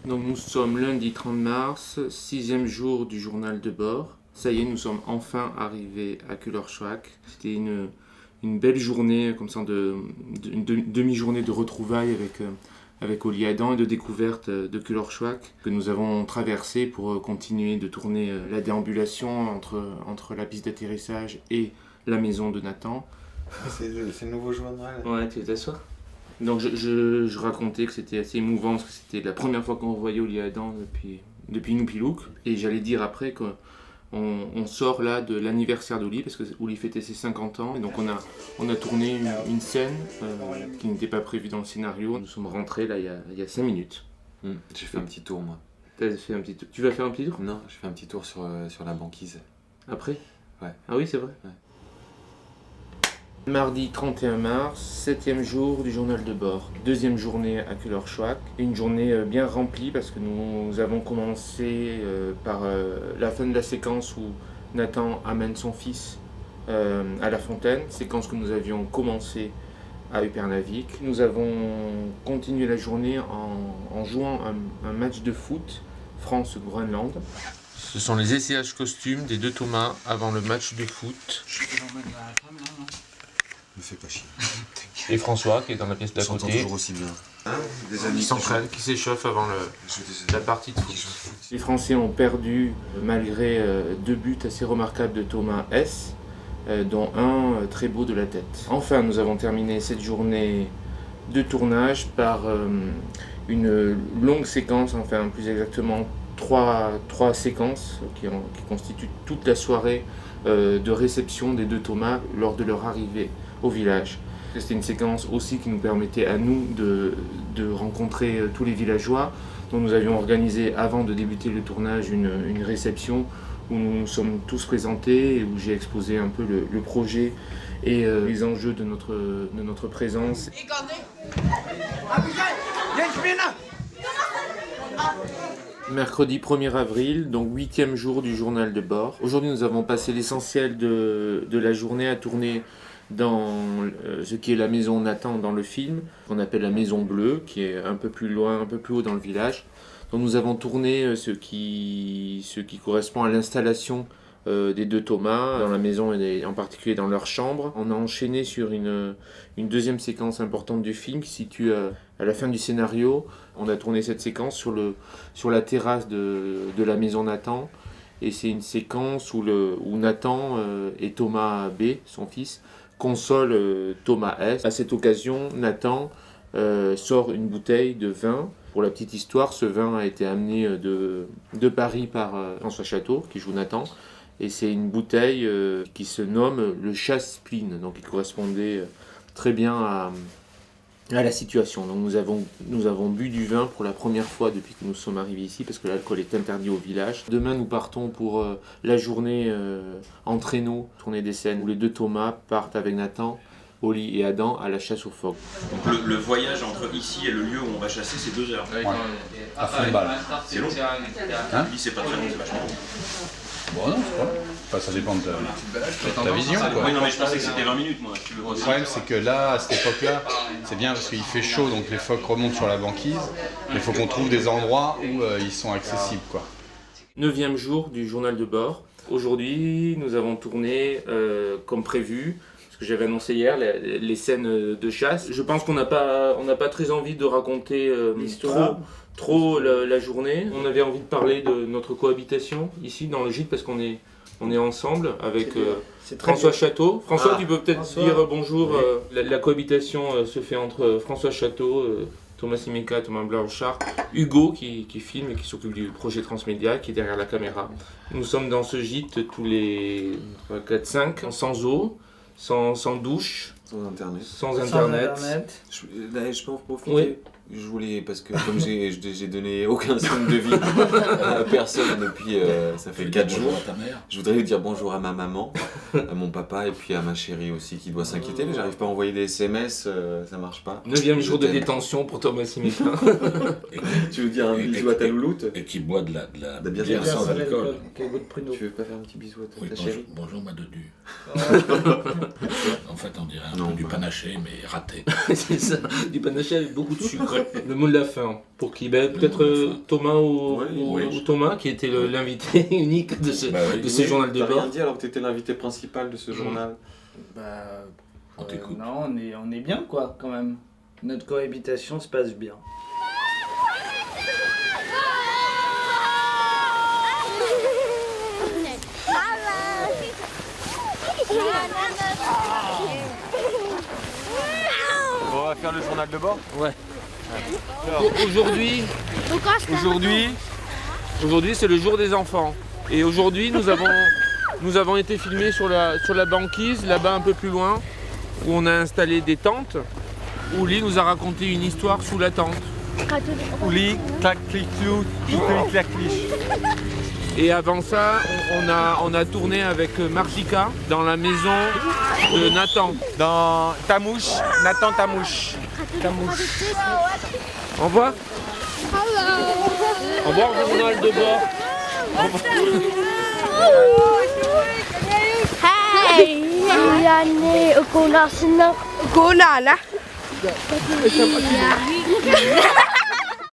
Donc nous sommes lundi 30 mars, 6e jour du journal de bord. Ça y est, nous sommes enfin arrivés à Kullerschwak. C'était une belle journée, comme ça, une demi-journée de retrouvailles avec Oli Adam et de découverte de Kullerschwak que nous avons traversé pour continuer de tourner la déambulation entre la piste d'atterrissage et la maison de Nathan. C'est le nouveau journal. Ouais, tu t'assois. Donc je racontais que c'était assez émouvant parce que c'était la première fois qu'on revoyait Oli Adam depuis Nupilouk. Et j'allais dire après qu'on sort là de l'anniversaire d'Oli parce que Oli fêtait ses 50 ans. Et donc on a tourné une scène qui n'était pas prévue dans le scénario. Nous sommes rentrés là il y a 5 minutes. J'ai fait un petit tour moi. T'as fait un petit tour. Tu vas faire un petit tour ? Non, j'ai fait un petit tour sur la banquise. Après ? Ouais. Ah oui, c'est vrai ? Ouais. Mardi 31 mars, 7e jour du journal de bord. 2e journée à Kullerschwak. Une journée bien remplie parce que nous avons commencé par la fin de la séquence où Nathan amène son fils à la fontaine. Séquence que nous avions commencé à Upernavik. Nous avons continué la journée en jouant un match de foot France-Groenland. Ce sont les essayages costumes des deux Thomas avant le match de foot. Me fais pas chier. Et François qui est dans la pièce d'à On s'entend côté. toujours aussi bien. Des Qui amis s'entraînent, qui s'échauffent avant la partie de foot. foot. Les Français ont perdu malgré 2 buts assez remarquables de Thomas S, dont un très beau de la tête. Enfin, nous avons terminé cette journée de tournage par une longue séquence, enfin plus exactement trois séquences qui constituent toute la soirée de réception des deux Thomas lors de leur arrivée au village. C'était une séquence aussi qui nous permettait à nous de rencontrer tous les villageois dont nous avions organisé avant de débuter le tournage une réception où nous nous sommes tous présentés et où j'ai exposé un peu le projet et les enjeux de notre présence. Mercredi 1er avril, donc 8e jour du journal de bord. Aujourd'hui, nous avons passé l'essentiel de la journée à tourner dans ce qui est la maison Nathan dans le film, qu'on appelle la maison bleue, qui est un peu plus loin, un peu plus haut dans le village. Donc nous avons tourné ce qui correspond à l'installation des deux Thomas dans la maison et en particulier dans leur chambre. On a enchaîné sur une deuxième séquence importante du film qui se situe à la fin du scénario. On a tourné cette séquence sur la terrasse de la maison Nathan. Et c'est une séquence où Nathan et Thomas B, son fils, consolent Thomas S. À cette occasion, Nathan sort une bouteille de vin. Pour la petite histoire, ce vin a été amené de Paris par François Château, qui joue Nathan. Et c'est une bouteille qui se nomme le Chasse-Spleen. Donc il correspondait très bien à la situation. Donc nous avons bu du vin pour la première fois depuis que nous sommes arrivés ici parce que l'alcool est interdit au village. Demain nous partons pour la journée en traîneau, tournée des scènes où les deux Thomas partent avec Nathan, Oli et Adam à la chasse aux phoques. Donc le voyage entre ici et le lieu où on va chasser c'est 2 heures. Ouais. À fond de balle. C'est long. Hein Lui c'est pas très long, c'est vachement long. Bon, non, c'est pas. Enfin, ça dépend de ta vision, quoi. Oui non mais je pensais que c'était 20 minutes moi. Si tu veux. Le problème, c'est que là, à cette époque-là, c'est bien parce qu'il fait chaud, donc les phoques remontent sur la banquise. Mais il faut qu'on trouve des endroits où ils sont accessibles, quoi. 9e jour du journal de bord. Aujourd'hui, nous avons tourné comme prévu, ce que j'avais annoncé hier, les scènes de chasse. Je pense qu'on n'a pas très envie de raconter trop la journée. On avait envie de parler de notre cohabitation ici dans le gîte parce qu'on est ensemble avec François Château. François, tu peux peut-être dire bonjour. Oui. La cohabitation se fait entre François Château, Thomas Simeka, Thomas Blanchard, Hugo qui filme et qui s'occupe du projet transmédia, qui est derrière la caméra. Nous sommes dans ce gîte tous les 4-5, sans eau, sans douche, sans internet. Je peux en profiter. Oui. Je voulais, parce que comme j'ai donné aucun signe de vie à personne depuis, ça fait 4 jours, je voudrais dire bonjour à ma maman, à mon papa et puis à ma chérie aussi qui doit s'inquiéter, mais j'arrive pas à envoyer des SMS, ça marche pas. 9e jour de détention pour Thomas Simeka. Tu veux dire un bisou à ta louloute? Et qui boit de la bière bière sans alcool. Tu veux pas faire un petit bisou à Oui, ta chérie? bonjour ma dodu. En fait, on dirait un Non, peu du bah. panaché, mais raté. C'est ça, du panaché avec beaucoup de sucre. Le mot de la fin. Pour qui? Peut-être Thomas ou Thomas, qui était l'invité unique de ce journal de T'as rien bord. dit alors que t'étais l'invité principal de ce journal. On t'écoute. Non, on est bien quoi quand même. Notre cohabitation se passe bien. On va faire le journal de bord. Aujourd'hui, c'est le jour des enfants. Et aujourd'hui, nous avons été filmés sur la banquise, là-bas un peu plus loin, où on a installé des tentes. Où Lee nous a raconté une histoire sous la tente. Uli, clac, clic, clou, clac, clic. Et avant ça, on a tourné avec Marjika dans la maison de Nathan. Dans Tamouche, Nathan Tamouche. Au revoir. Au revoir, journal de bord. Hey, yani uko na sina. Uko na.